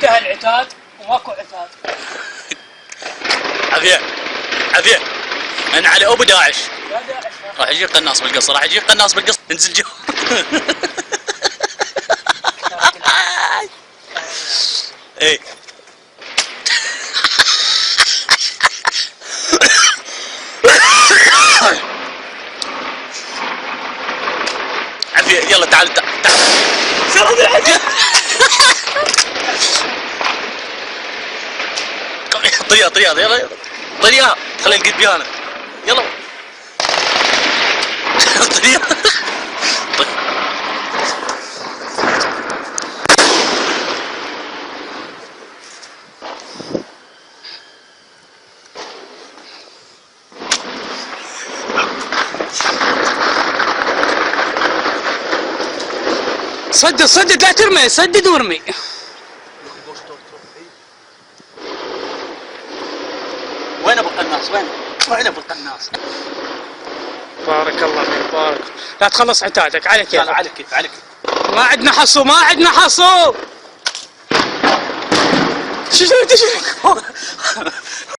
انتهى العتاد وماكو عتاد. عافية عافية، انا على ابو داعش. يا داعش راح يجيب قناص بالقصه، راح يجيب قناص بالقصه، انزل جو. ايه عافية، يلا تعال تعال. طريقة طريقة يلا طريقة، خلينا نقيد بيها انا. يلا طريقة. صدد صدد لا ترمي، سدد وارمي. وين ابو القناص؟ وين ابو القناص؟ بارك الله فيك بارك. لا تخلص عتادك على كيفك. على كيف على كيف. ما عندنا حصو ما عندنا حصو. شو